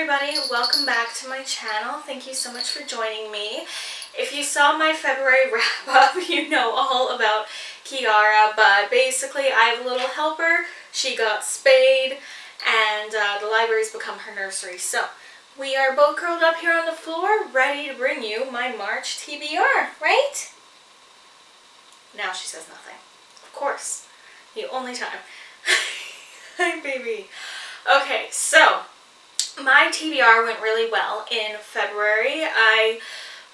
everybody, welcome back to my channel. Thank you so much for joining me. If you saw my February wrap-up, you know all about Kiara, but basically I have a little helper. She got spayed and the library's become her nursery. So we are both curled up here on the floor, ready to bring you my March TBR, right? Now she says nothing. Of course. The only time. Hi, baby. Okay, so my TBR went really well in February. I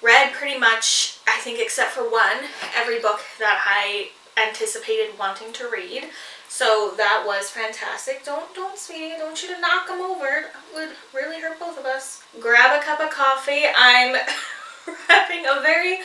read pretty much, I think except for one, every book that I anticipated wanting to read. So that was fantastic. Don't, sweetie, I don't want you to knock them over. It would really hurt both of us. Grab a cup of coffee. I'm wrapping a very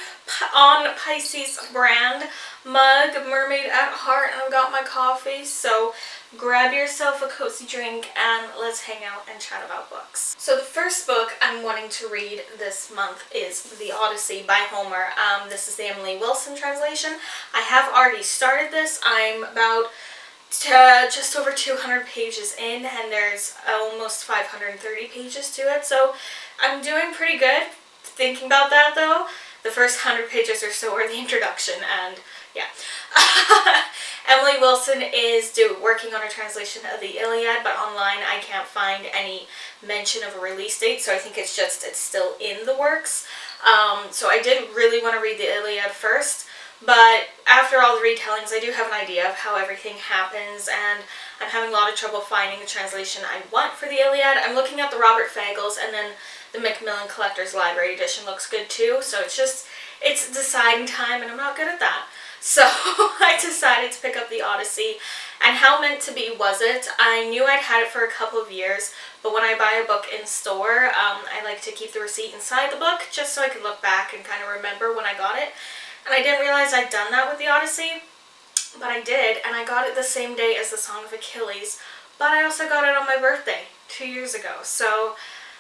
on Pisces brand mug, Mermaid at Heart, and I've got my coffee. So grab yourself a cozy drink and let's hang out and chat about books. So the first book I'm wanting to read this month is The Odyssey by Homer. This is the Emily Wilson translation. I have already started this. I'm about just over 200 pages in and there's almost 530 pages to it. So I'm doing pretty good. Thinking about that though, the first 100 pages or so are the introduction, and yeah. Emily Wilson is working on a translation of the Iliad, but online I can't find any mention of a release date, so I think it's still in the works. So I did really want to read the Iliad first, but after all the retellings I do have an idea of how everything happens, and I'm having a lot of trouble finding the translation I want for the Iliad. I'm looking at the Robert Fagles, and then the Macmillan Collector's Library edition looks good too, so it's deciding time, and I'm not good at that. So I decided to pick up The Odyssey, and how meant to be was it? I knew I'd had it for a couple of years, but when I buy a book in store, I like to keep the receipt inside the book, just so I can look back and kind of remember when I got it. And I didn't realize I'd done that with The Odyssey, but I did, and I got it the same day as The Song of Achilles, but I also got it on my birthday 2 years ago, so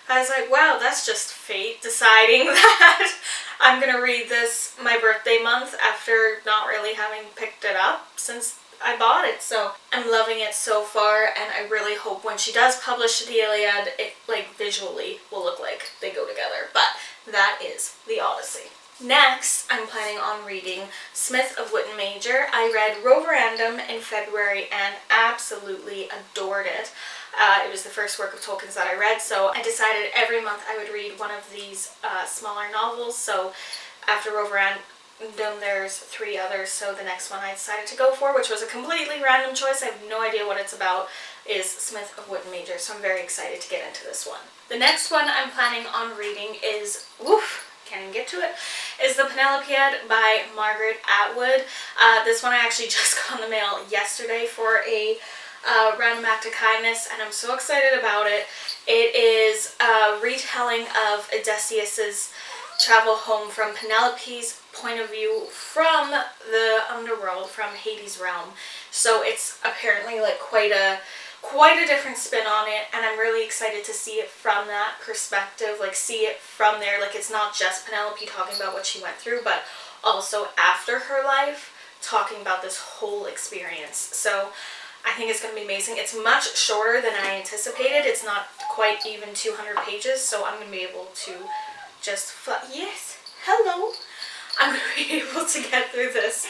I was like, wow, that's just fate deciding that I'm going to read this my birthday month after not really having picked it up since I bought it. So I'm loving it so far, and I really hope when she does publish the Iliad, it visually will look like they go together. But that is The Odyssey. Next, I'm planning on reading Smith of Witten Major. I read Roverandom in February and absolutely adored it. It was the first work of Tolkien's that I read, so I decided every month I would read one of these smaller novels. So after Roverandom, there's 3 others, so the next one I decided to go for, which was a completely random choice, I have no idea what it's about, is Smith of Witten Major, so I'm very excited to get into this one. The next one I'm planning on reading is, can't even get to it, is The Penelope by Margaret Atwood. This one I actually just got in the mail yesterday for a random act of kindness, and I'm so excited about it. It is a retelling of Odysseus's travel home from Penelope's point of view from the underworld, from Hades' realm. So it's apparently like quite a different spin on it, and I'm really excited to see it from that perspective, see it from there. It's not just Penelope talking about what she went through, but also after her life, talking about this whole experience. So I think it's going to be amazing. It's much shorter than I anticipated. It's not quite even 200 pages, so I'm going to be able to just, yes, hello. I'm going to be able to get through this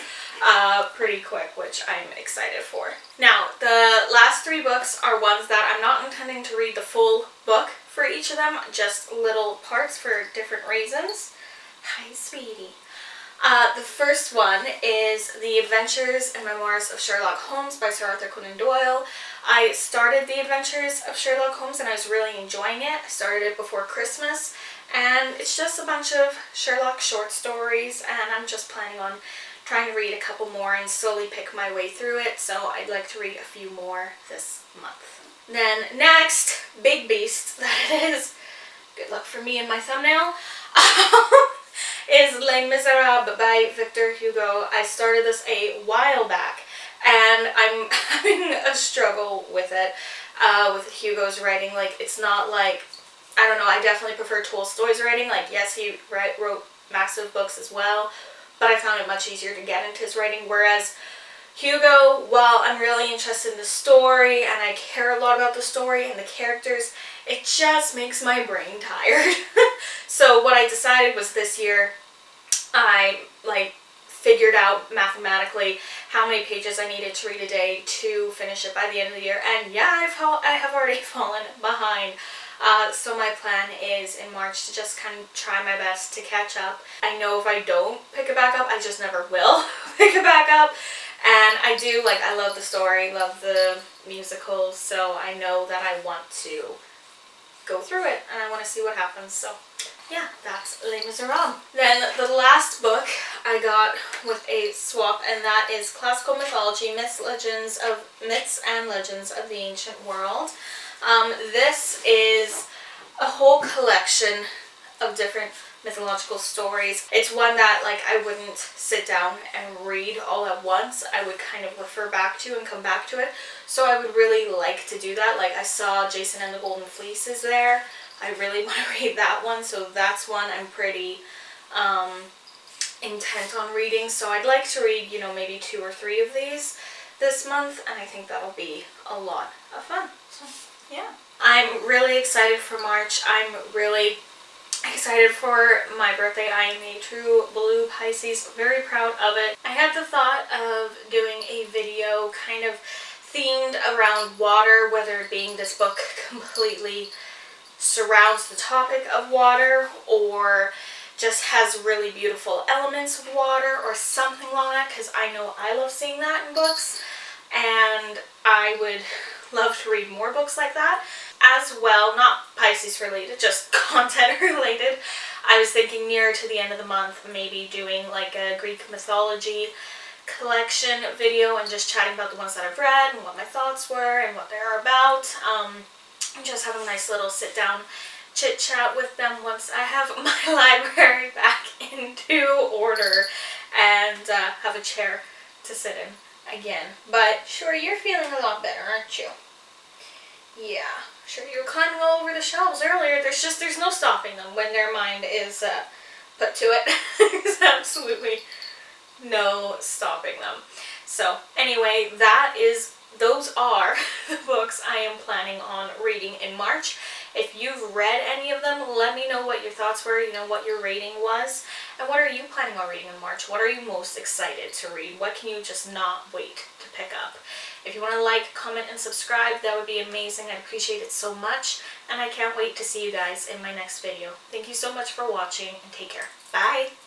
pretty quick, which I'm excited for. Now, the last 3 books are ones that I'm not intending to read the full book for each of them, just little parts for different reasons. Hi, sweetie. The first one is The Adventures and Memoirs of Sherlock Holmes by Sir Arthur Conan Doyle. I started The Adventures of Sherlock Holmes and I was really enjoying it. I started it before Christmas, and it's just a bunch of Sherlock short stories, and I'm just planning on trying to read a couple more and slowly pick my way through it, so I'd like to read a few more this month. Then next, big beast that it is, good luck for me and my thumbnail, is Les Miserables by Victor Hugo. I started this a while back, and I'm having a struggle with it, with Hugo's writing. It's not I don't know, I definitely prefer Tolstoy's writing. Yes, he wrote massive books as well, but I found it much easier to get into his writing, whereas Hugo, while I'm really interested in the story and I care a lot about the story and the characters, it just makes my brain tired. So what I decided was this year I figured out mathematically how many pages I needed to read a day to finish it by the end of the year, and yeah, I have already fallen behind. So my plan is in March to just kind of try my best to catch up. I know if I don't pick it back up, I just never will pick it back up. And I do, I love the story, love the musicals, so I know that I want to go through it and I want to see what happens. So yeah, that's Les Miserables. Then the last book I got with a swap, and that is Classical Mythology, Myths and Legends of the Ancient World. This is a whole collection of different mythological stories. It's one that I wouldn't sit down and read all at once. I would kind of refer back to and come back to it. So I would really like to do that. I saw Jason and the Golden Fleece is there. I really want to read that one, so that's one I'm pretty intent on reading. So I'd like to read, maybe 2 or 3 of these this month, and I think that'll be a lot of fun. So yeah. I'm really excited for March. I'm really excited for my birthday. I am a true blue Pisces, very proud of it. I had the thought of doing a video kind of themed around water, whether it being this book completely surrounds the topic of water or just has really beautiful elements of water or something like that, because I know I love seeing that in books and I would love to read more books like that as well. Not Pisces related, just content related. I was thinking nearer to the end of the month maybe doing a Greek mythology collection video and just chatting about the ones that I've read and what my thoughts were and what they're about. Just have a nice little sit down chit chat with them once I have my library back into order and have a chair to sit in again. But sure, you're feeling a lot better, aren't you? Yeah, sure, you were climbing all over the shelves earlier. There's no stopping them when their mind is put to it. There's absolutely no stopping them. So anyway, those are the books I am planning on reading in March. If you've read any of them, let me know what your thoughts were, what your rating was, and what are you planning on reading in March? What are you most excited to read? What can you just not wait to pick up? If you want to comment, and subscribe, that would be amazing. I'd appreciate it so much, and I can't wait to see you guys in my next video. Thank you so much for watching, and take care. Bye!